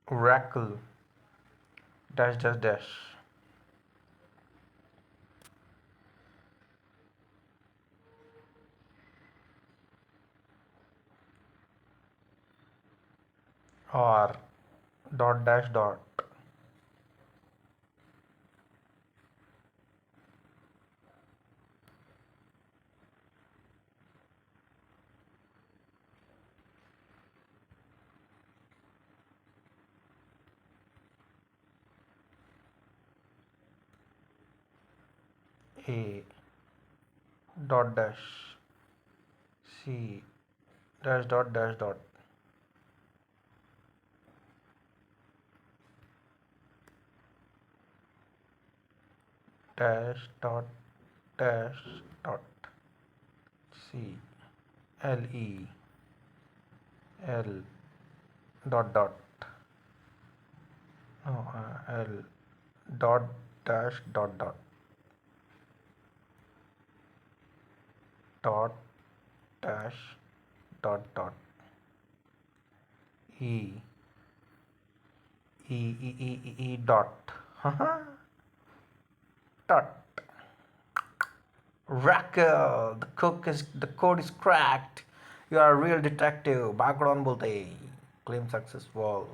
Oracle dash dash dash or dot dash dot A dot dash C dash dot dash dot dash dot C L E L dot no L dot dash dot dash dot E dot dot. Rackle, the code is cracked. You are a real detective. Background bolte. Claim successful.